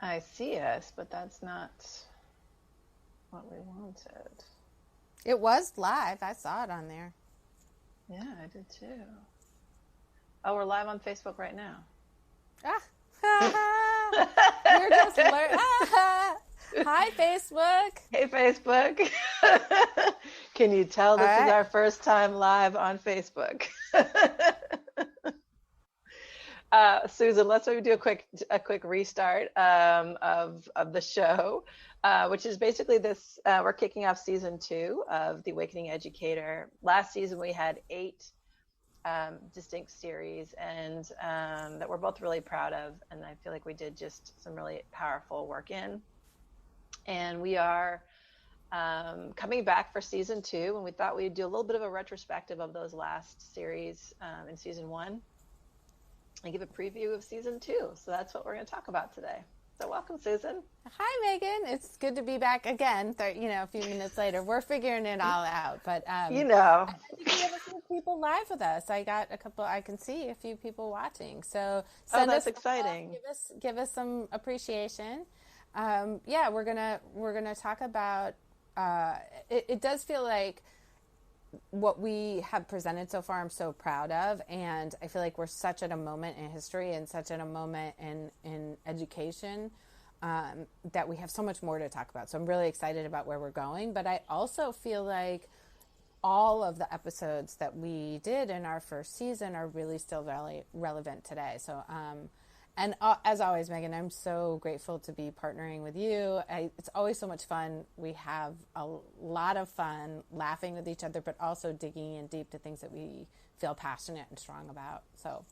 I see us, but that's not what we wanted. It was live. I saw it on there. Yeah, I did too. Oh, we're live on Facebook right now. Ah, you're just Hi, Facebook. Hey, Facebook. Can you tell All this is right. our first time live on Facebook? Susan, let's maybe do a quick restart of the show, which is basically this. We're kicking off season 2 of the Awakening Educator. Last season we had 8 distinct series, and that we're both really proud of, and I feel like we did just some really powerful work in. And we are coming back for season 2, and we thought we'd do a little bit of a retrospective of those last series in season 1 and give a preview of season 2. So that's what we're going to talk about today. So welcome, Susan. Hi, Megan. It's good to be back again. A few minutes later, we're figuring it all out. But You know, I think we have a few people live with us. I got a couple. I can see a few people watching. So oh, send that's us some love. exciting. Give us some appreciation. Yeah, we're gonna talk about. It does feel like what we have presented so far I'm so proud of, and I feel like we're such at a moment in history and such at a moment in education, that we have so much more to talk about. So I'm really excited about where we're going, but I also feel like all of the episodes that we did in our first season are really still really relevant today. So and as always, Megan, I'm so grateful to be partnering with you. It's always so much fun. We have a lot of fun laughing with each other, but also digging in deep to things that we feel passionate and strong about. So,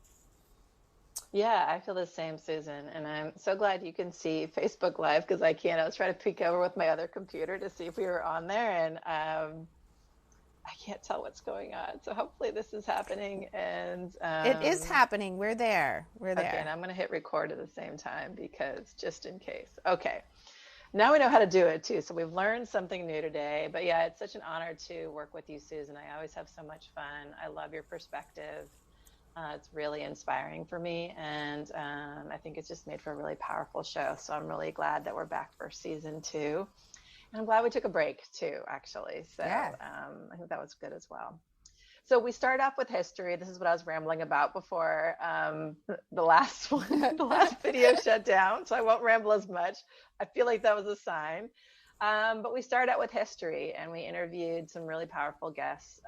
Yeah, I feel the same, Susan. And I'm so glad you can see Facebook Live because I can't. I was trying to peek over with my other computer to see if we were on there, and I can't tell what's going on. So hopefully this is happening. And it is happening. We're there. We're okay, and there. I'm going to hit record at the same time because just in case. Okay. Now we know how to do it too. So we've learned something new today. But yeah, it's such an honor to work with you, Susan. I always have so much fun. I love your perspective. It's really inspiring for me. And I think it's just made for a really powerful show. So I'm really glad that we're back for season 2. And I'm glad we took a break too, actually. So Yeah. I think that was good as well. So we start off with history. This is what I was rambling about before the last one, the last video shut down. So I won't ramble as much. I feel like that was a sign. But we started out with history, and we interviewed some really powerful guests.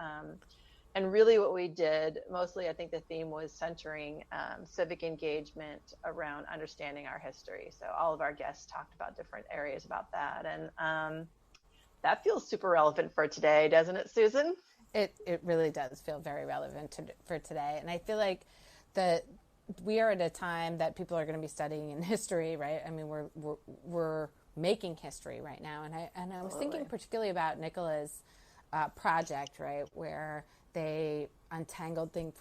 And really what we did, mostly I think the theme was centering civic engagement around understanding our history. So all of our guests talked about different areas about that. And that feels super relevant for today, doesn't it, Susan? It really does feel very relevant for today, and I feel like that we are at a time that people are going to be studying in history, right? I mean, we're making history right now, and I was thinking particularly about Nicola's project, right, where they untangled things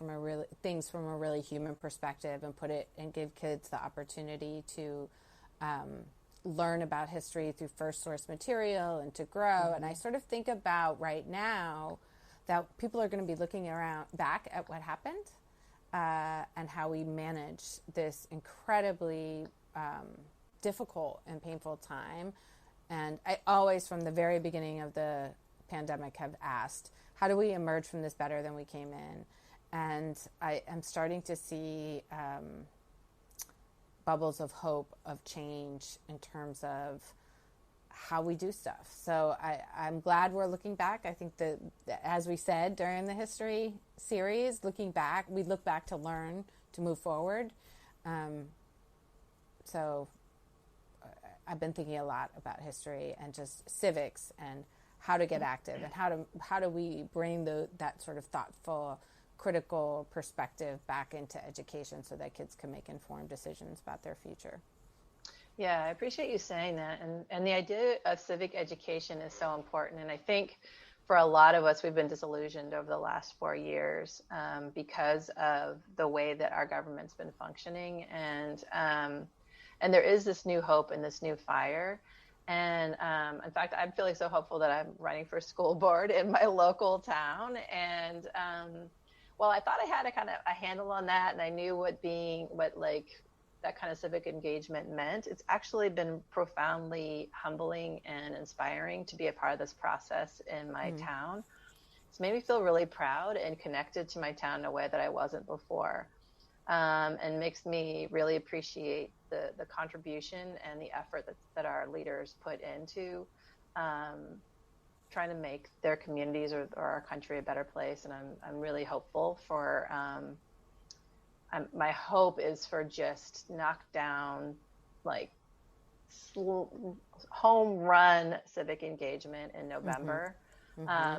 from a really human perspective and put it and give kids the opportunity to learn about history through first source material and to grow. Mm-hmm. And I sort of think about right now that people are going to be looking around back at what happened, and how we managed this incredibly difficult and painful time. And I always, from the very beginning of the pandemic, have asked, how do we emerge from this better than we came in? And I am starting to see bubbles of hope, of change in terms of how we do stuff. So I'm glad we're looking back. I think that, as we said during the history series, looking back, we look back to learn, to move forward. So I've been thinking a lot about history and just civics and how to get active and how do we bring that sort of thoughtful, critical perspective back into education so that kids can make informed decisions about their future. Yeah, I appreciate you saying that. And the idea of civic education is so important. And I think for a lot of us, we've been disillusioned over the last 4 years because of the way that our government's been functioning. And there is this new hope and this new fire. And in fact, I'm feeling so hopeful that I'm running for school board in my local town. And well, I thought I had a kind of a handle on that, and I knew what that kind of civic engagement meant, it's actually been profoundly humbling and inspiring to be a part of this process in my town. It's made me feel really proud and connected to my town in a way that I wasn't before, and makes me really appreciate the contribution and the effort that our leaders put into trying to make their communities or our country a better place. And I'm really hopeful for, my hope is for just knockdown, like home run civic engagement in November.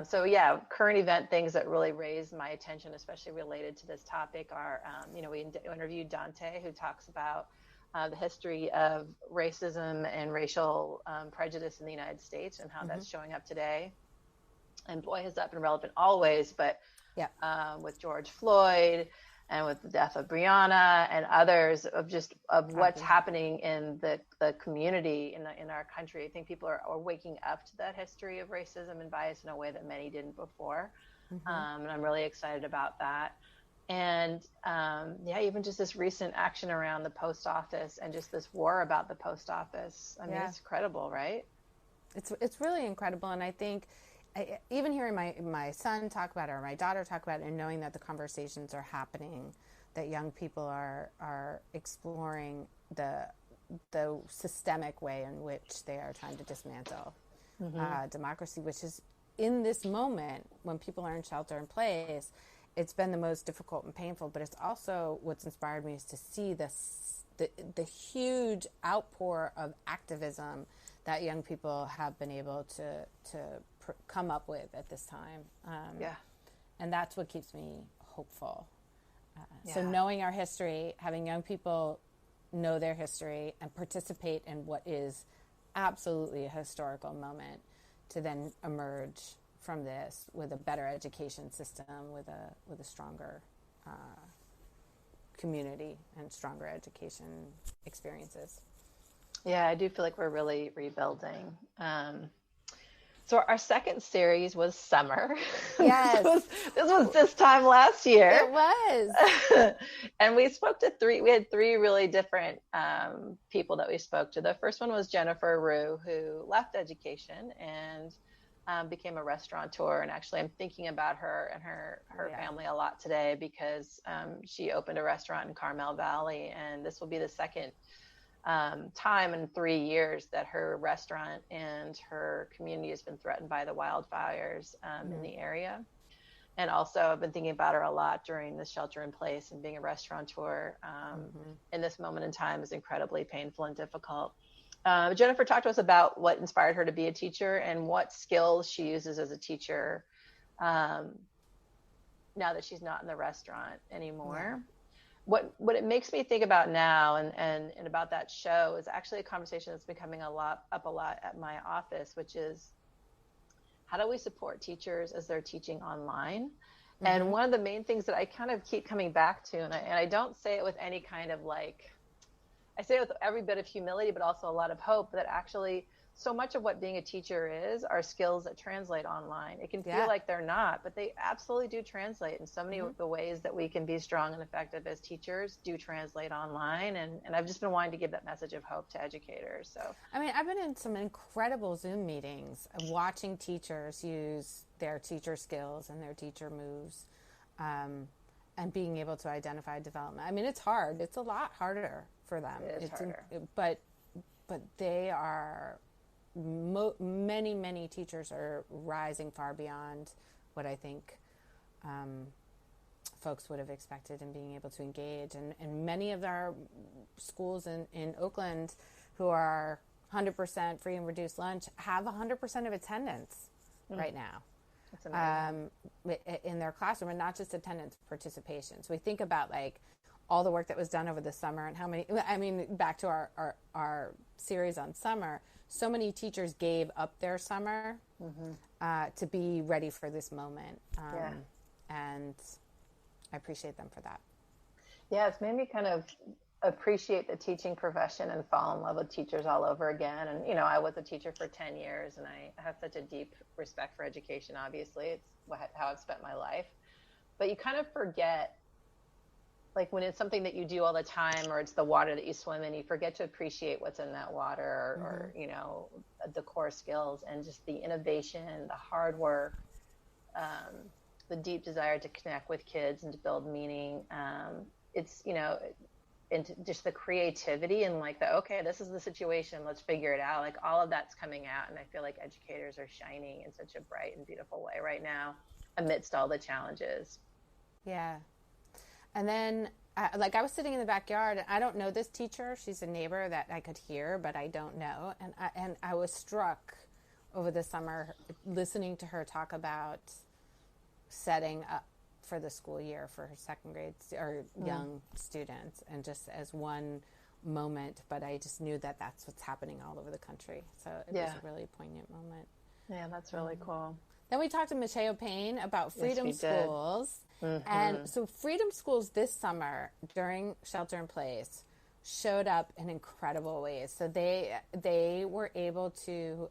So yeah, current event things that really raised my attention, especially related to this topic, are, we interviewed Dante, who talks about the history of racism and racial prejudice in the United States and how that's showing up today. And boy, has that been relevant always, but with George Floyd and with the death of Breonna and others, of what's happening in the community in our country. I think people are waking up to that history of racism and bias in a way that many didn't before. And I'm really excited about that. And even just this recent action around the post office and just this war about the post office. I mean, it's incredible, right? It's really incredible. And I think even hearing my son talk about it, or my daughter talk about it, and knowing that the conversations are happening, that young people are exploring the systemic way in which they are trying to dismantle democracy, which is, in this moment when people are in shelter in place, it's been the most difficult and painful. But it's also, what's inspired me is to see the huge outpour of activism that young people have been able to come up with at this time. And that's what keeps me hopeful. So knowing our history, having young people know their history and participate in what is absolutely a historical moment, to then emerge from this with a better education system, with a stronger community and stronger education experiences. Yeah, I do feel like we're really rebuilding. So our second series was summer. Yes. this was this time last year. It was. And we had three really different people that we spoke to. The first one was Jennifer Rue, who left education and became a restaurateur. And actually, I'm thinking about her and her family a lot today, because she opened a restaurant in Carmel Valley. And this will be the second time in 3 years that her restaurant and her community has been threatened by the wildfires in the area. And also, I've been thinking about her a lot during the shelter in place, and being a restaurateur in this moment in time is incredibly painful and difficult. Jennifer talked to us about what inspired her to be a teacher and what skills she uses as a teacher now that she's not in the restaurant anymore. What it makes me think about now and about that show is actually a conversation that's been coming up a lot at my office, which is, how do we support teachers as they're teaching online? And one of the main things that I kind of keep coming back to, and I don't say it with any kind of I say it with every bit of humility, but also a lot of hope, that actually so much of what being a teacher is are skills that translate online. It can feel like they're not, but they absolutely do translate. And so many of the ways that we can be strong and effective as teachers do translate online. And I've just been wanting to give that message of hope to educators. So, I mean, I've been in some incredible Zoom meetings watching teachers use their teacher skills and their teacher moves, and being able to identify development. I mean, it's hard. It's a lot harder for them. It's harder. But they are... many teachers are rising far beyond what I think folks would have expected, in being able to engage. And many of our schools in Oakland, who are 100% free and reduced lunch, have 100% of attendance right now. That's amazing. In their classroom, and not just attendance, participation. So we think about all the work that was done over the summer, and how many, I mean, back to our series on summer, so many teachers gave up their summer to be ready for this moment. And I appreciate them for that. Yeah, it's made me kind of appreciate the teaching profession and fall in love with teachers all over again. And, I was a teacher for 10 years, and I have such a deep respect for education, obviously. It's how I've spent my life. But you kind of forget like when it's something that you do all the time, or it's the water that you swim in, you forget to appreciate what's in that water, or you know, the core skills and just the innovation, the hard work, um, the deep desire to connect with kids and to build meaning. It's, you know, and just the creativity and like the, okay, this is the situation, let's figure it out. Like all of that's coming out. And I feel like educators are shining in such a bright and beautiful way right now amidst all the challenges. Yeah. And then, like, I was sitting in the backyard, and I don't know this teacher. She's a neighbor that I could hear, but I don't know. And I was struck over the summer listening to her talk about setting up for the school year for her second grade or young students, and just as one moment. But I just knew that that's what's happening all over the country. So it was a really poignant moment. Yeah, that's really cool. Then we talked to Mateo Payne about Freedom Schools. And so Freedom Schools this summer during Shelter in Place showed up in incredible ways. So they were able to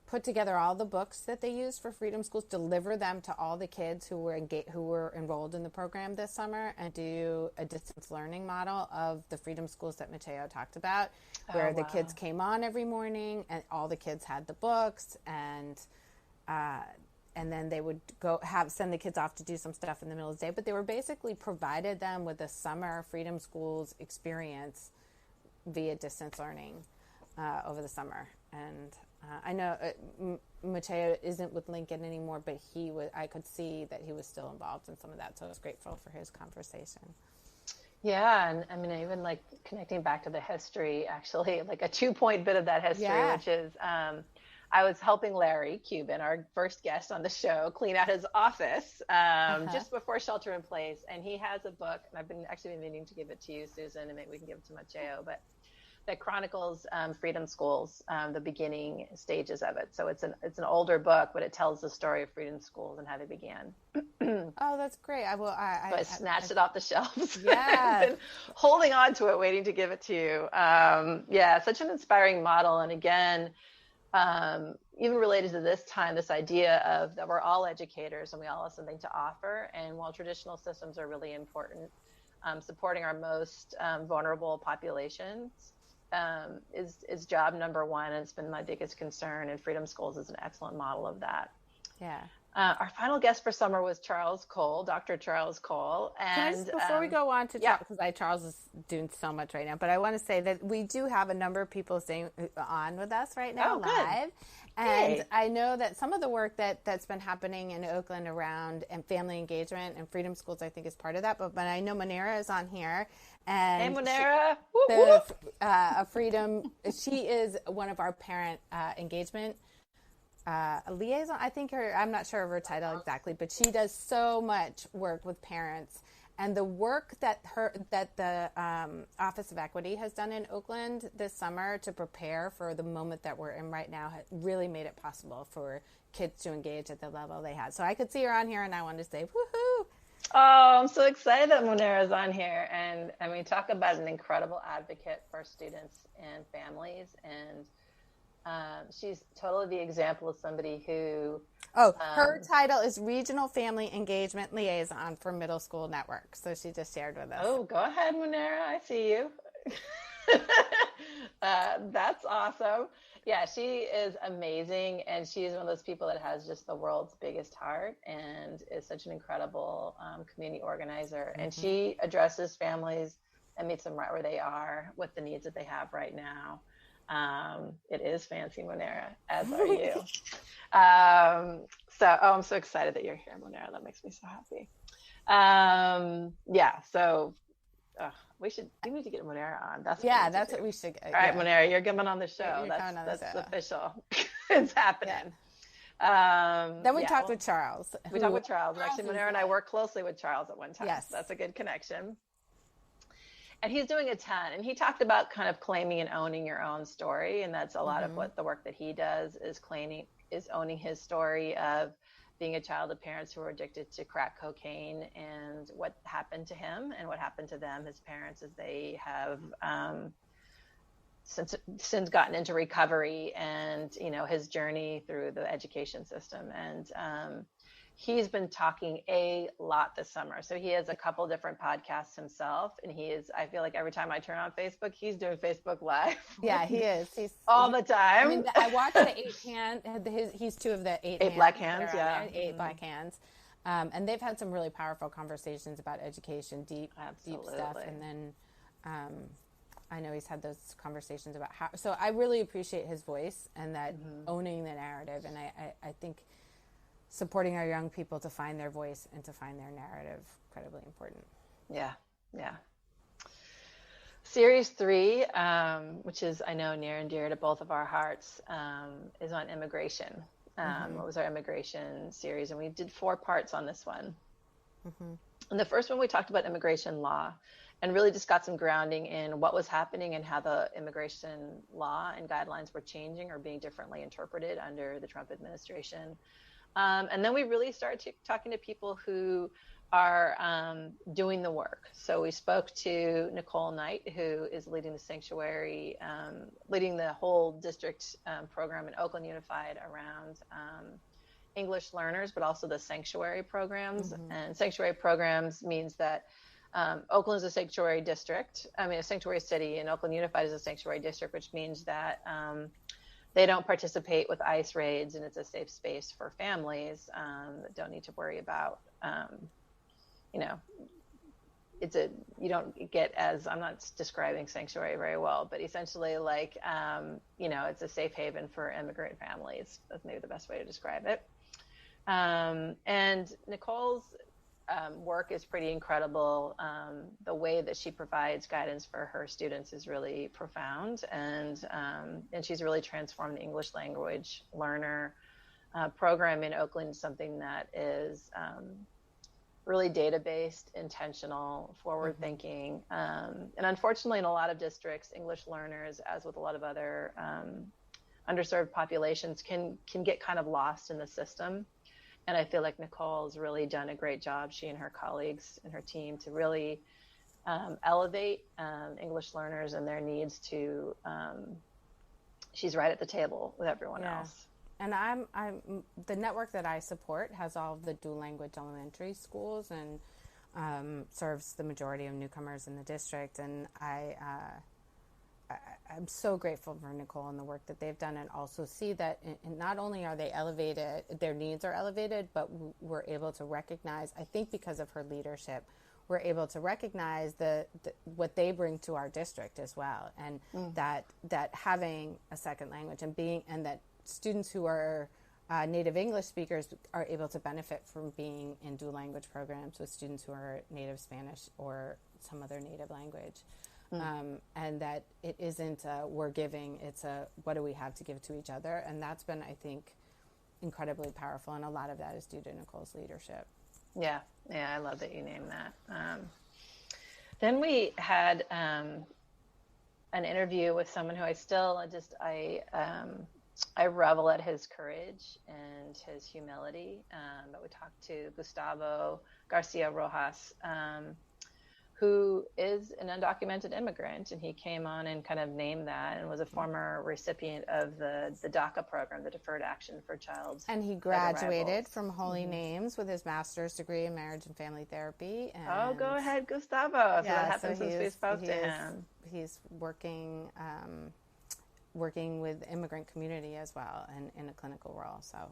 put together all the books that they used for Freedom Schools, deliver them to all the kids who were enrolled in the program this summer, and do a distance learning model of the Freedom Schools that Mateo talked about, where the kids came on every morning and all the kids had the books, and then they would send the kids off to do some stuff in the middle of the day. But they were basically provided them with a summer Freedom Schools experience via distance learning over the summer. And I know Mateo isn't with Lincoln anymore, but I could see that he was still involved in some of that. So I was grateful for his conversation. Yeah, and I mean, even like connecting back to the history, actually, like a 2-point bit of that history, which is I was helping Larry Cuban, our first guest on the show, clean out his office just before Shelter in Place. And he has a book, and I've been meaning to give it to you, Susan, and maybe we can give it to Mateo, but that chronicles Freedom Schools, the beginning stages of it. So it's an older book, but it tells the story of Freedom Schools and how they began. Oh, that's great. I snatched it off the shelves. Yeah. Been holding on to it, waiting to give it to you. Such an inspiring model. And again, even related to this time, this idea of that we're all educators and we all have something to offer. And while traditional systems are really important, supporting our most vulnerable populations is job number one. And it's been my biggest concern. And Freedom Schools is an excellent model of that. Yeah. Our final guest for summer was Charles Cole, Dr. Charles Cole. And before we go on to talk, because Charles is doing so much right now, but I want to say that we do have a number of people staying on with us right now live. And I know that some of the work that's been happening in Oakland around and family engagement and Freedom Schools, I think, is part of that. But I know Monera is on here. And hey, Monera. Freedom, she is one of our parent engagement liaison. I think I'm not sure of her title exactly, but she does so much work with parents. And the work that the Office of Equity has done in Oakland this summer to prepare for the moment that we're in right now really made it possible for kids to engage at the level they had. So I could see her on here, and I wanted to say, woohoo! Oh, I'm so excited that Monera is on here. And I mean, talk about an incredible advocate for students and families. And she's totally the example of somebody who... her title is Regional Family Engagement Liaison for Middle School Network. So she just shared with us. Oh, go ahead, Monera. I see you. That's awesome. Yeah, she is amazing. And she's one of those people that has just the world's biggest heart and is such an incredible community organizer. And she addresses families and meets them right where they are with the needs that they have right now. It is fancy, Monera, as are you. I'm so excited that you're here, Monera. That makes me so happy. We need to get Monera on. That's what we should. All right, Monera, you're coming on the show. That's official. It's happening. Then we talked with Charles. We talked with Charles. Actually, Monera and I worked closely with Charles at one time. Yes. That's a good connection. And he's doing a ton. And he talked about kind of claiming and owning your own story. And that's a lot of what the work that he does is owning his story of being a child of parents who were addicted to crack cocaine and what happened to him and what happened to them, his parents, as they have since gotten into recovery and, his journey through the education system. And he's been talking a lot this summer. So he has a couple different podcasts himself, and I feel like every time I turn on Facebook, he's doing Facebook Live. Yeah, he is. He's all the time. I mean, I watched the he's two of the eight black hands, yeah. Eight black hands. And they've had some really powerful conversations about education, deep stuff. And then I know he's had those conversations about how, so I really appreciate his voice and that owning the narrative. And I think supporting our young people to find their voice and to find their narrative, incredibly important. Yeah. Yeah. Series 3, which is, I know, near and dear to both of our hearts, is on immigration. What was our immigration series? And we did 4 parts on this one. And the first one, we talked about immigration law and really just got some grounding in what was happening and how the immigration law and guidelines were changing or being differently interpreted under the Trump administration. And then we really started talking to people who are doing the work. So we spoke to Nicole Knight, who is leading the sanctuary, leading the whole district program in Oakland Unified around English learners, but also the sanctuary programs. And sanctuary programs means that Oakland is a sanctuary district. A sanctuary city, and Oakland Unified is a sanctuary district, which means that they don't participate with ICE raids, and it's a safe space for families that don't need to worry about, you don't get as, I'm not describing sanctuary very well, but essentially it's a safe haven for immigrant families. That's maybe the best way to describe it. And Nicole's work is pretty incredible. The way that she provides guidance for her students is really profound, and she's really transformed the English language learner program in Oakland, something that is really data-based, intentional, forward-thinking. And unfortunately, in a lot of districts, English learners, as with a lot of other underserved populations, can get kind of lost in the system. And I feel like Nicole's really done a great job, she and her colleagues and her team, to really elevate English learners and their needs to, she's right at the table with everyone else. And I'm the network that I support has all of the dual language elementary schools and serves the majority of newcomers in the district. And I'm so grateful for Nicole and the work that they've done, and also see that not only are they elevated, their needs are elevated, but we're able to recognize, I think because of her leadership, we're able to recognize what they bring to our district as well. And that having a second language and that students who are native English speakers are able to benefit from being in dual language programs with students who are native Spanish or some other native language. And that it isn't we're giving, it's what do we have to give to each other. And that's been, I think, incredibly powerful. And a lot of that is due to Nicole's leadership. Yeah, I love that you named that. Then we had an interview with someone who I revel at his courage and his humility. But we talked to Gustavo Garcia Rojas, who is an undocumented immigrant, and he came on and kind of named that, and was a former recipient of the DACA program, the Deferred Action for Child. And he graduated from Holy Names with his master's degree in marriage and family therapy. And go ahead, Gustavo. So that happened since we spoke to him. He's working with immigrant community as well, and in a clinical role. So.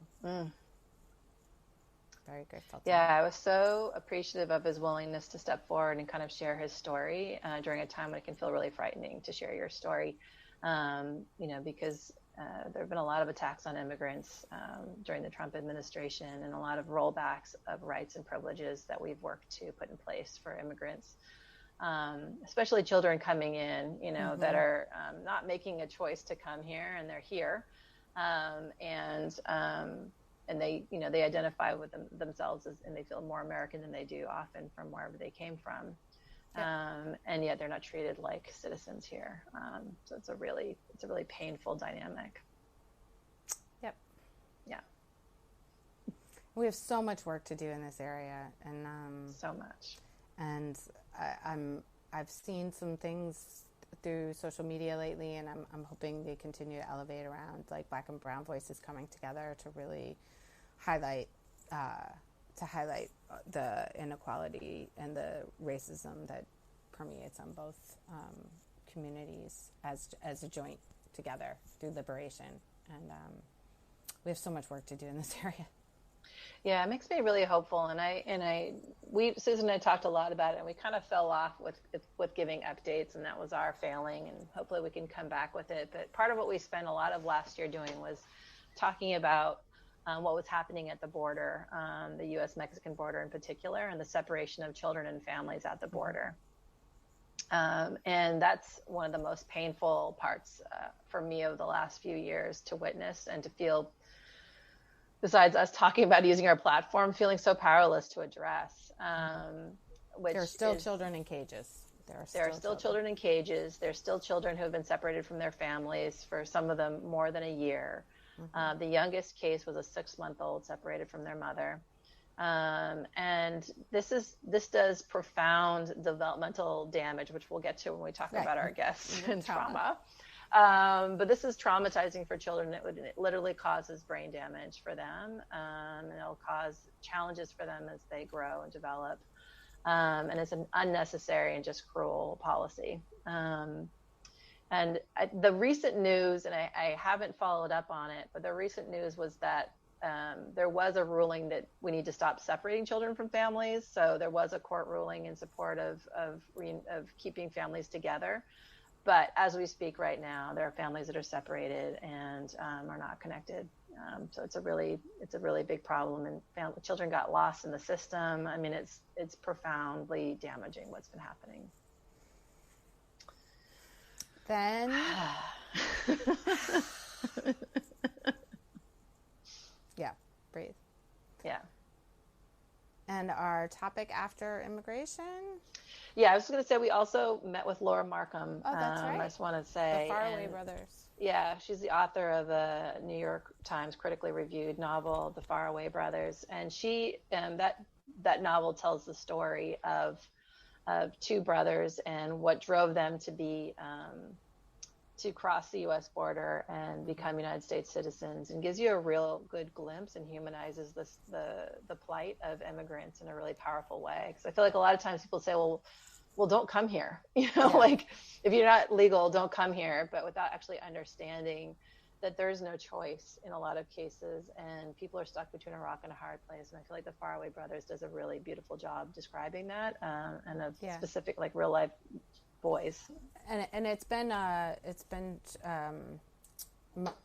Very grateful. I was so appreciative of his willingness to step forward and kind of share his story during a time when it can feel really frightening to share your story, because there have been a lot of attacks on immigrants during the Trump administration, and a lot of rollbacks of rights and privileges that we've worked to put in place for immigrants, especially children coming in, that are not making a choice to come here, and they're here, and they identify with themselves and they feel more American than they do often from wherever they came from. And yet they're not treated like citizens here. So it's a really painful dynamic. Yep. Yeah. We have so much work to do in this area, and so much. And I've seen some things through social media lately, and I'm hoping they continue to elevate around like Black and Brown voices coming together to really highlight the inequality and the racism that permeates on both communities as a joint together through liberation. And we have so much work to do in this area. Yeah, it makes me really hopeful. Susan and I talked a lot about it, and we kind of fell off with giving updates, and that was our failing, and hopefully we can come back with it. But part of what we spent a lot of last year doing was talking about what was happening at the border, the U.S.-Mexican border in particular, and the separation of children and families at the border. And that's one of the most painful parts for me over the last few years to witness and to feel, besides us talking about using our platform, feeling so powerless to address. There are still children in cages. There are still children in cages. There's still children who have been separated from their families, for some of them more than a year. The youngest case was a 6-month-old separated from their mother. And this does profound developmental damage, which we'll get to when we talk about our guests and trauma. But this is traumatizing for children. It literally causes brain damage for them, and it'll cause challenges for them as they grow and develop. And it's an unnecessary and just cruel policy. And the recent news, and I haven't followed up on it, but the recent news was that there was a ruling that we need to stop separating children from families. So there was a court ruling in support of keeping families together. But as we speak right now, there are families that are separated and are not connected. So it's a really big problem, and children got lost in the system. I mean, it's profoundly damaging what's been happening. Then yeah, breathe. Yeah. And our topic after immigration? Yeah, I was going to say we also met with Laura Markham. Oh, that's right. I just want to say. The Faraway Brothers. Yeah, she's the author of a New York Times critically reviewed novel, The Faraway Brothers. And she, that novel tells the story of two brothers and what drove them to cross the U.S. border and become United States citizens, and gives you a real good glimpse and humanizes the plight of immigrants in a really powerful way. Because I feel like a lot of times people say, well, don't come here. Like if you're not legal, don't come here, but without actually understanding that there's no choice in a lot of cases, and people are stuck between a rock and a hard place. And I feel like the Faraway Brothers does a really beautiful job describing that, and of specific, like, real life boys. And it's been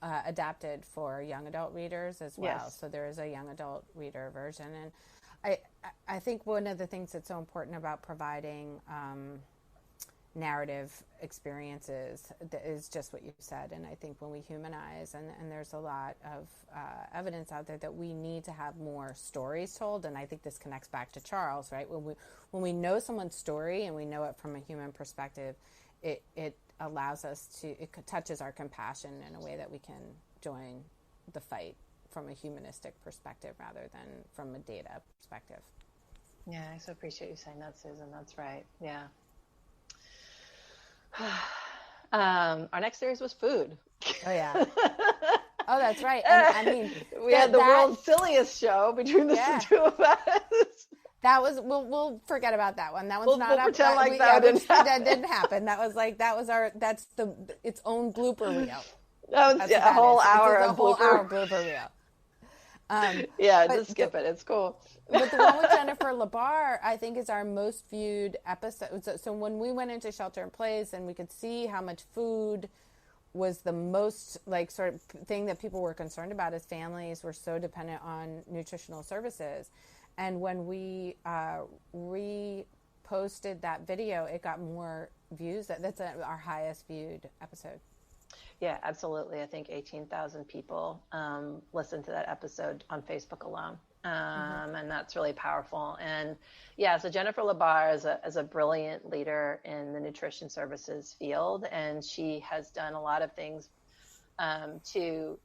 adapted for young adult readers as well. Yes. So there is a young adult reader version. And I think one of the things that's so important about providing narrative experiences is just what you said. And I think when we humanize, and there's a lot of evidence out there that we need to have more stories told. And I think this connects back to Charles, right? When we know someone's story and we know it from a human perspective, it allows us it touches our compassion in a way that we can join the fight from a humanistic perspective rather than from a data perspective. Yeah, I so appreciate you saying that, Susan. That's right. Yeah. Our next series was food. Oh yeah. Oh, that's right. And I mean, we had the world's silliest show between the two of us. That was we'll forget about that one. That one's not we'll up. Pretend like that didn't happen. That's its own blooper reel. That was a whole hour of blooper reel. Just skip it. It's cool. But the one with Jennifer Labar, I think, is our most viewed episode. So when we went into shelter in place and we could see how much food was the most sort of thing that people were concerned about, as families were so dependent on nutritional services. And when we reposted that video, it got more views. That's our highest viewed episode. Yeah, absolutely. I think 18,000 people listened to that episode on Facebook alone. And that's really powerful. And so Jennifer Labar is a brilliant leader in the nutrition services field. And she has done a lot of things to,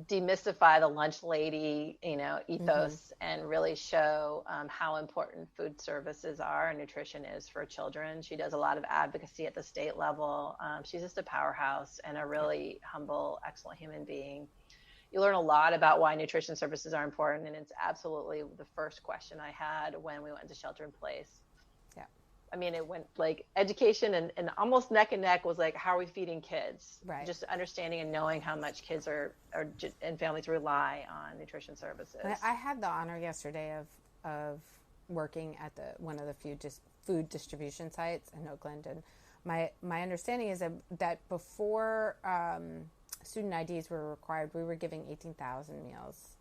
demystify the lunch lady, Mm-hmm. ethos, and really show how important food services are and nutrition is for children. She does a lot of advocacy at the state level. She's just a powerhouse and a Yeah. really humble, excellent human being. You learn a lot about why nutrition services are important, and it's absolutely the first question I had when we went to shelter in place. Yeah. I mean, it went like education and almost neck and neck was like, how are we feeding kids? Right. Just understanding and knowing how much kids and families rely on nutrition services. I had the honor yesterday of working at one of the food distribution sites in Oakland, and my understanding is that before student IDs were required, we were giving 18,000 meals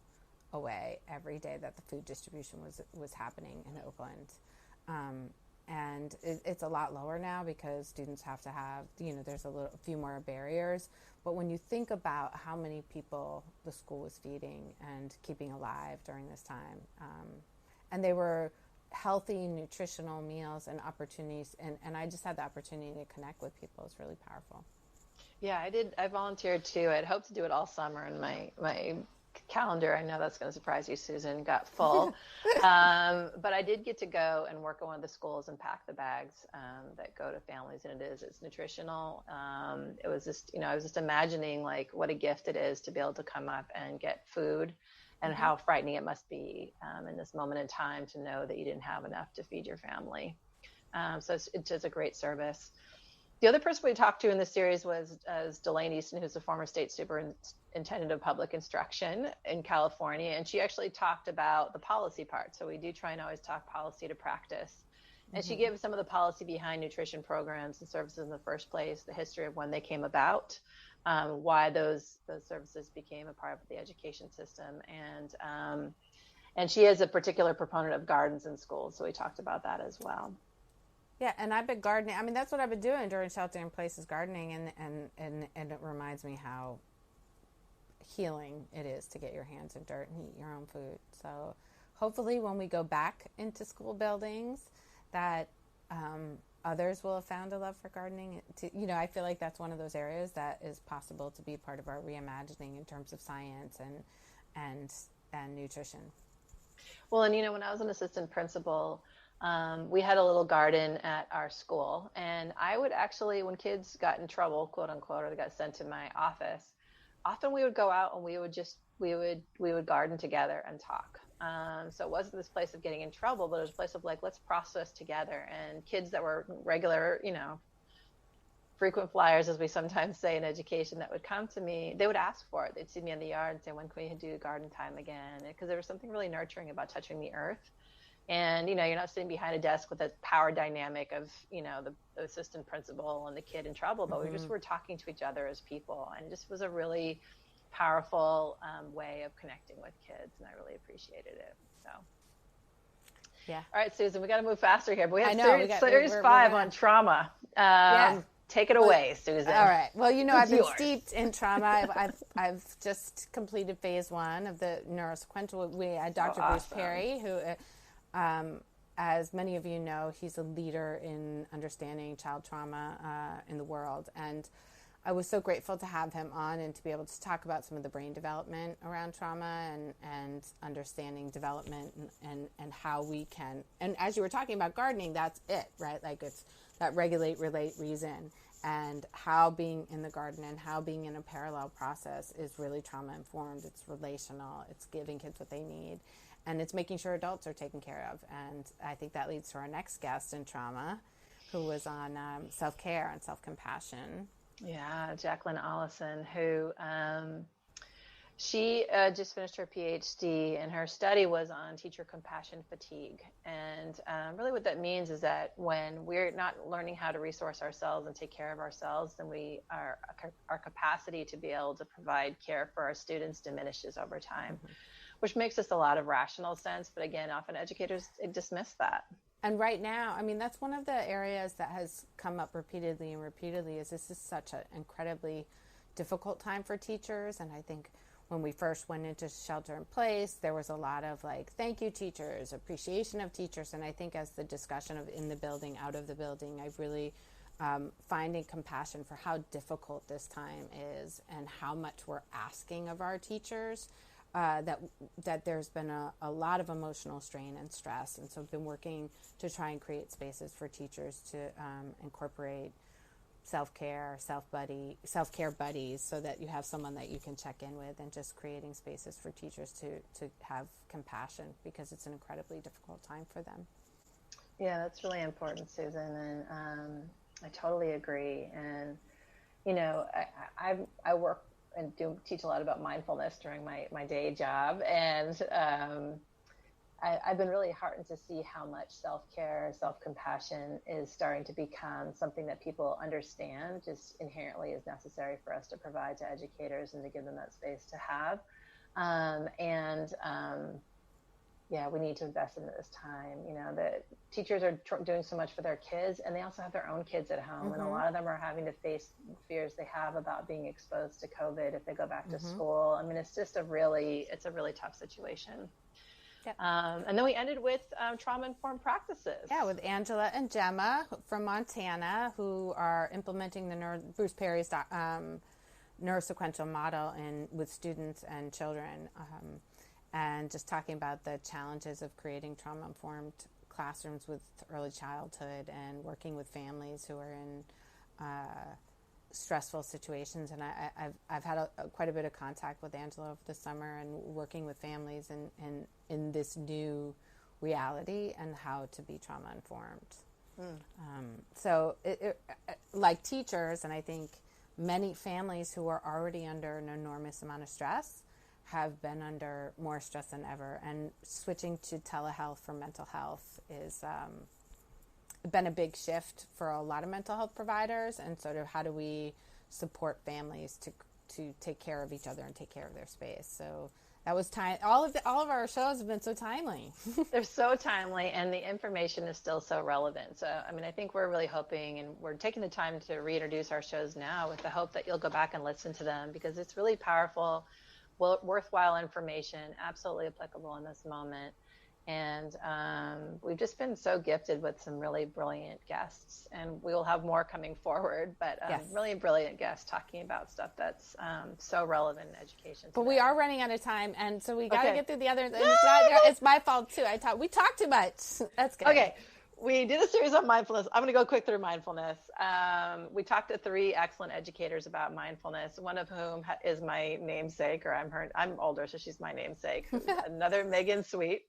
away every day that the food distribution was happening in Oakland. And it's a lot lower now because students have to have, there's a few more barriers. But when you think about how many people the school was feeding and keeping alive during this time, and they were healthy, nutritional meals and opportunities, and I just had the opportunity to connect with people. It's really powerful. Yeah, I did. I volunteered too. I'd hoped to do it all summer, and my calendar, I know that's going to surprise you, Susan, got full. But I did get to go and work at one of the schools and pack the bags that go to families, and it's nutritional. It was just, I was just imagining like what a gift it is to be able to come up and get food, and Mm-hmm. how frightening it must be in this moment in time to know that you didn't have enough to feed your family. So it's just a great service. The other person we talked to in this series was Delane Easton, who's the former state superintendent of public instruction in California. And she actually talked about the policy part. So we do try and always talk policy to practice. And she Mm-hmm. gave some of the policy behind nutrition programs and services in the first place, the history of when they came about, why those services became a part of the education system. And she is a particular proponent of gardens in schools. So we talked about that as well. Yeah, and I've been gardening. I mean, that's what I've been doing during shelter in place is gardening, and it reminds me how healing it is to get your hands in dirt and eat your own food. So hopefully when we go back into school buildings that others will have found a love for gardening. I feel like that's one of those areas that is possible to be part of our reimagining in terms of science and nutrition. Well, and when I was an assistant principal, we had a little garden at our school, and I would actually, when kids got in trouble, quote unquote, or they got sent to my office, often we would go out and we would garden together and talk. So it wasn't this place of getting in trouble, but it was a place of like, let's process together. And kids that were regular, frequent flyers, as we sometimes say in education, that would come to me, they would ask for it. They'd see me in the yard and say, when can we do garden time again? Because there was something really nurturing about touching the earth. And, you're not sitting behind a desk with a power dynamic of, the assistant principal and the kid in trouble, but we just were talking to each other as people. And it just was a really powerful way of connecting with kids. And I really appreciated it. So. Yeah. All right, Susan, we got to move faster here. But we have series we're 5 on trauma. Yeah. Take it away, Susan. All right. Well, I've been yours. steeped in trauma. I've just completed phase 1 of the neurosequential. We had Dr. Bruce Perry, who, as many of you know, he's a leader in understanding child trauma in the world. And I was so grateful to have him on and to be able to talk about some of the brain development around trauma and understanding development and how we can. And as you were talking about gardening, that's it, right? Like it's that regulate, relate, reason, and how being in the garden and how being in a parallel process is really trauma informed. It's relational. It's giving kids what they need. And it's making sure adults are taken care of. And I think that leads to our next guest in trauma, who was on self-care and self-compassion. Yeah, Jacqueline Allison, who she just finished her PhD, and her study was on teacher compassion fatigue. And really what that means is that when we're not learning how to resource ourselves and take care of ourselves, then our capacity to be able to provide care for our students diminishes over time. Mm-hmm. Which makes us a lot of rational sense. But again, often educators dismiss that. And right now, I mean, that's one of the areas that has come up repeatedly is this is such an incredibly difficult time for teachers. And I think when we first went into shelter in place, there was a lot of like, thank you, teachers, appreciation of teachers. And I think as the discussion of in the building, out of the building, I've really finding compassion for how difficult this time is and how much we're asking of our teachers, that there's been a lot of emotional strain and stress. And so I've been working to try and create spaces for teachers to incorporate self-care, self-care buddies, so that you have someone that you can check in with, and just creating spaces for teachers to have compassion, because it's an incredibly difficult time for them. Yeah, that's really important, Susan. And I totally agree. And, you know, I work and teach a lot about mindfulness during my day job. And I've been really heartened to see how much self-care, self-compassion is starting to become something that people understand just inherently is necessary for us to provide to educators and to give them that space to have. Yeah, we need to invest in this time. You know, the teachers are doing so much for their kids, and they also have their own kids at home. And a lot of them are having to face fears they have about being exposed to COVID if they go back to school. I mean, it's a really tough situation. Yep. And then we ended with trauma-informed practices. Yeah, with Angela and Gemma from Montana, who are implementing the Bruce Perry's neurosequential model with students and children, and just talking about the challenges of creating trauma-informed classrooms with early childhood and working with families who are in stressful situations. And I've had quite a bit of contact with Angela over the summer, and working with families in this new reality and how to be trauma informed. So like teachers, and I think many families who are already under an enormous amount of stress have been under more stress than ever, and switching to telehealth for mental health is been a big shift for a lot of mental health providers. And sort of how do we support families to take care of each other and take care of their space. So that was time. All of our shows have been so timely. They're so timely, and the information is still so relevant. So, I mean, I think we're really hoping, and we're taking the time to reintroduce our shows now with the hope that you'll go back and listen to them, because it's really powerful, worthwhile information, absolutely applicable in this moment. And we've just been so gifted with some really brilliant guests, and we will have more coming forward, but yes, really brilliant guests talking about stuff that's so relevant in education today. But we are running out of time, and so we got to get through the others. It's my fault too. We talked too much. That's good. Okay. We did a series on mindfulness. I'm going to go quick through mindfulness. We talked to 3 excellent educators about mindfulness, one of whom is my namesake, or I'm older, so she's my namesake, another Megan Sweet.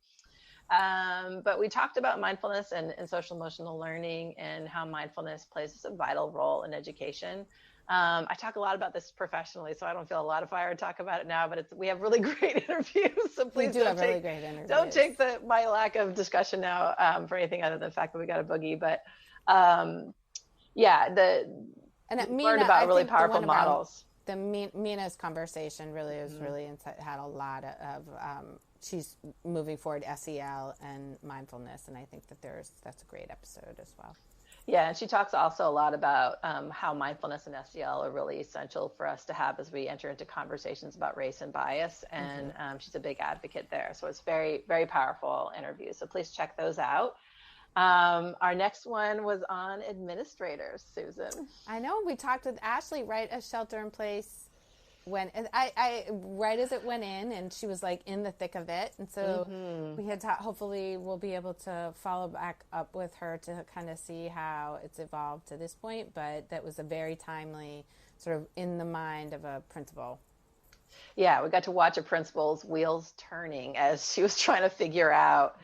But we talked about mindfulness and social emotional learning, and how mindfulness plays a vital role in education. I talk a lot about this professionally, so I don't feel a lot of fire to talk about it now, but we have really great interviews. So please don't take my lack of discussion now for anything other than the fact that we got a boogie. But learned about really powerful models. Mina's conversation really is had a lot of she's moving forward SEL and mindfulness, and I think that's a great episode as well. Yeah, and she talks also a lot about how mindfulness and SEL are really essential for us to have as we enter into conversations about race and bias, and she's a big advocate there. So it's very, very powerful interview. So please check those out. Our next one was on administrators, Susan. I know, we talked with Ashley right as shelter in place I right as it went in, and she was like in the thick of it, and so we had hopefully we'll be able to follow back up with her to kind of see how it's evolved to this point. But that was a very timely, sort of in the mind of a principal. Yeah, we got to watch a principal's wheels turning as she was trying to figure out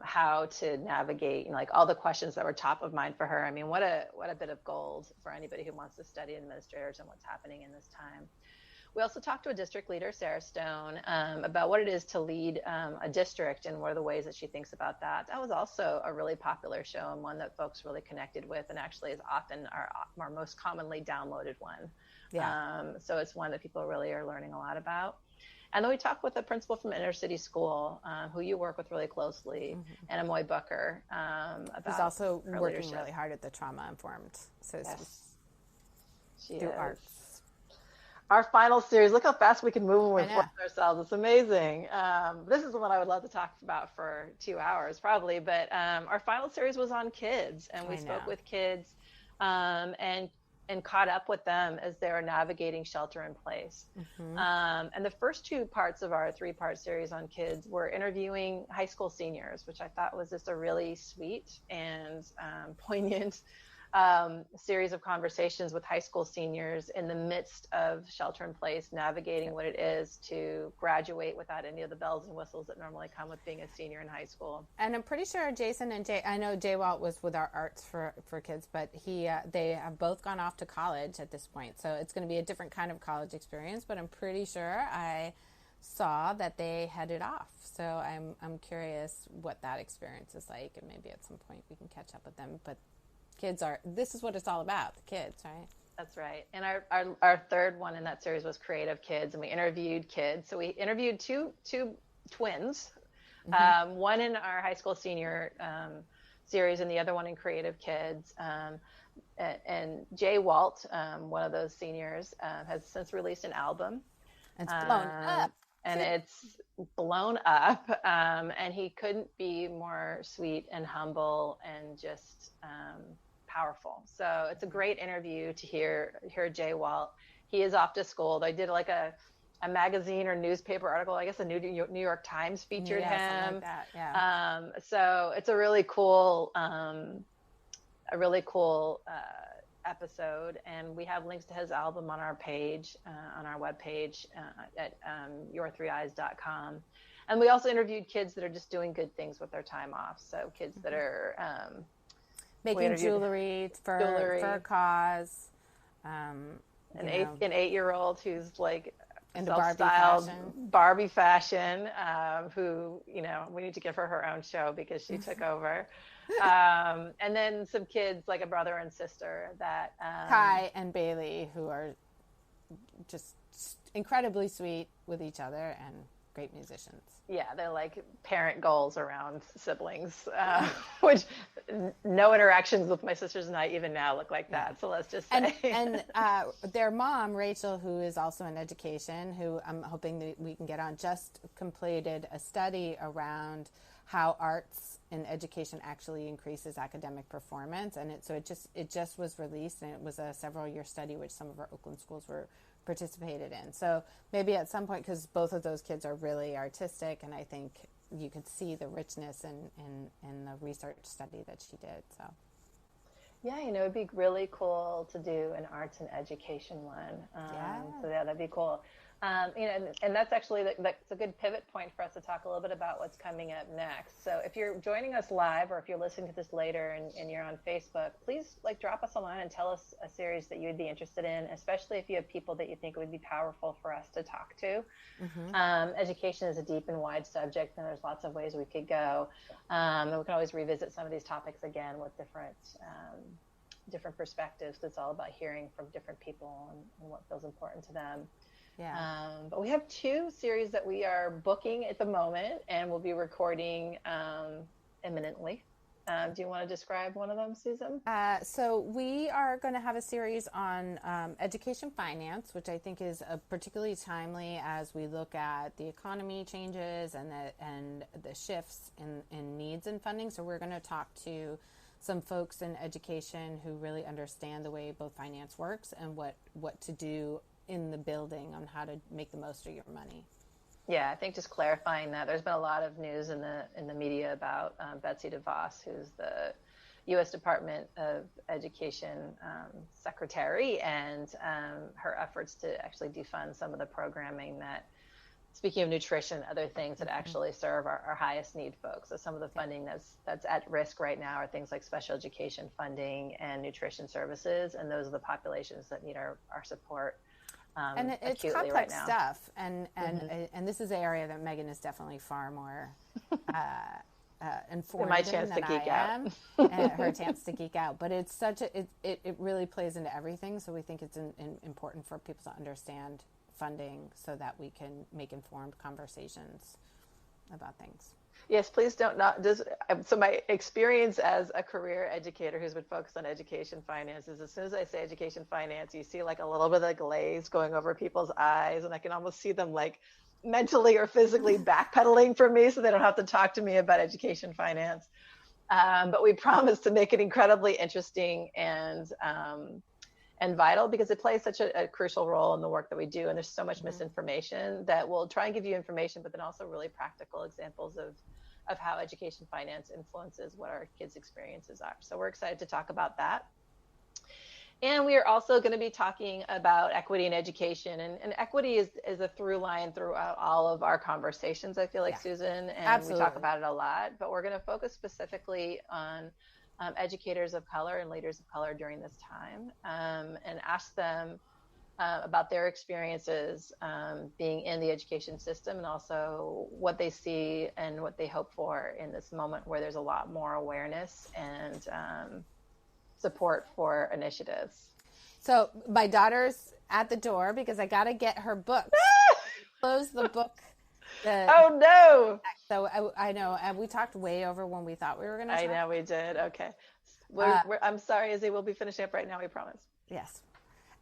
how to navigate, like all the questions that were top of mind for her. I mean, what a bit of gold for anybody who wants to study administrators and what's happening in this time. We also talked to a district leader, Sarah Stone, about what it is to lead a district and what are the ways that she thinks about that. That was also a really popular show, and one that folks really connected with, and actually is often our most commonly downloaded one. Yeah. So it's one that people really are learning a lot about. And then we talked with a principal from inner city school who you work with really closely, Anna Moy Booker. Who's also working leadership. Really hard at the trauma informed. So she through is. arts. Our final series, look how fast we can move when we're forcing ourselves. It's amazing. This is the one I would love to talk about for 2 hours probably, but our final series was on kids, and we spoke with kids and caught up with them as they were navigating shelter in place. And the first two parts of our 3-part series on kids were interviewing high school seniors, which I thought was just a really sweet and poignant series of conversations with high school seniors in the midst of shelter in place, navigating what it is to graduate without any of the bells and whistles that normally come with being a senior in high school. And I'm pretty sure Jason and Jay, I know Jay Walt was with our arts for kids, but they have both gone off to college at this point. So it's going to be a different kind of college experience, but I'm pretty sure I saw that they headed off. So I'm curious what that experience is like, and maybe at some point we can catch up with them. But this is what it's all about, the kids, right? That's right. And our third one in that series was Creative Kids, and we interviewed kids. So we interviewed two twins, one in our high school senior series and the other one in Creative Kids. And Jay Walt, one of those seniors, has since released an album. It's blown up. And it's blown up. And he couldn't be more sweet and humble and just powerful. So it's a great interview to hear Jay Walt. He is off to school. They did like a magazine or newspaper article. I guess the New York Times featured him. Something like that. Yeah. So it's a really cool episode, and we have links to his album on our page, on our webpage at your3eyes.com. And we also interviewed kids that are just doing good things with their time off. So kids that are making jewelry for a cause. An 8-year-old who's like into self-styled Barbie fashion, who, we need to give her own show because she took over. And then some kids like a brother and sister that Kai and Bailey, who are just incredibly sweet with each other and great musicians. Yeah, they're like parent goals around siblings, which no interactions with my sisters and I even now look like that. So let's just say. And their mom, Rachel, who is also in education, who I'm hoping that we can get on, just completed a study around how arts in education actually increases academic performance. And it just was released, and it was a several-year study which some of our Oakland schools were participated in. So maybe at some point, because both of those kids are really artistic, and I think you could see the richness in the research study that she did. So yeah, it'd be really cool to do an arts and education one. So yeah, that'd be cool. And that's actually that's a good pivot point for us to talk a little bit about what's coming up next. So if you're joining us live, or if you're listening to this later and you're on Facebook, please drop us a line and tell us a series that you would be interested in, especially if you have people that you think would be powerful for us to talk to. Education is a deep and wide subject, and there's lots of ways we could go. And we can always revisit some of these topics again with different perspectives. It's all about hearing from different people and what feels important to them. Yeah. But we have 2 series that we are booking at the moment, and we'll be recording imminently. Do you want to describe one of them, Susan? So we are going to have a series on education finance, which I think is particularly timely as we look at the economy changes and the shifts in needs and funding. So we're going to talk to some folks in education who really understand the way both finance works and what to do in the building on how to make the most of your money. Yeah, I think just clarifying that there's been a lot of news in the media about Betsy DeVos, who's the U.S. Department of Education secretary, and her efforts to actually defund some of the programming that, speaking of nutrition, other things that actually serve our highest need folks. So some of the funding that's at risk right now are things like special education funding and nutrition services, and those are the populations that need our support. And it's complex stuff, and this is an area that Megan is definitely far more informed my chance in to than geek I out. am, and her chance to geek out. But it's it really plays into everything. So we think it's important for people to understand funding so that we can make informed conversations about things. Yes, please don't so my experience as a career educator who's been focused on education finance is, as soon as I say education finance, you see like a little bit of glaze going over people's eyes, and I can almost see them like mentally or physically backpedaling from me so they don't have to talk to me about education finance. But we promise to make it incredibly interesting and vital, because it plays such a crucial role in the work that we do. And there's so much misinformation that we'll try and give you information, but then also really practical examples of how education finance influences what our kids' experiences are. So we're excited to talk about that. And we are also going to be talking about equity in education. And equity is a through line throughout all of our conversations, I feel like, Susan. And Absolutely. we talk about it a lot. But we're going to focus specifically on educators of color and leaders of color during this time, and ask them about their experiences being in the education system, and also what they see and what they hope for in this moment where there's a lot more awareness and support for initiatives. So my daughter's at the door because I got to get her book. Close the book. Oh no! So I know, and we talked way over when we thought we were going to. I know we did. Okay, I'm sorry, Izzy. We'll be finishing up right now. We promise. Yes.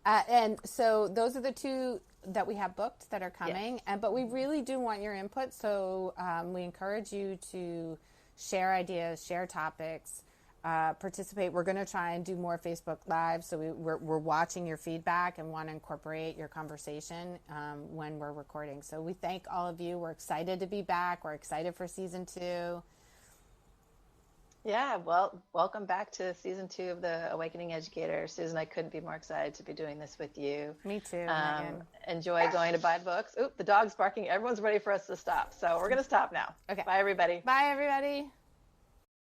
And so those are the two that we have booked that are coming. Yes. But we really do want your input. So we encourage you to share ideas, share topics, participate. We're going to try and do more Facebook Live. So we're watching your feedback and want to incorporate your conversation when we're recording. So we thank all of you. We're excited to be back. We're excited for season 2. Yeah, well, welcome back to season 2 of the Awakening Educator. Susan, I couldn't be more excited to be doing this with you. Me too. Enjoy going to buy books. Oop, the dog's barking. Everyone's ready for us to stop. So we're going to stop now. Okay. Bye, everybody. Bye, everybody.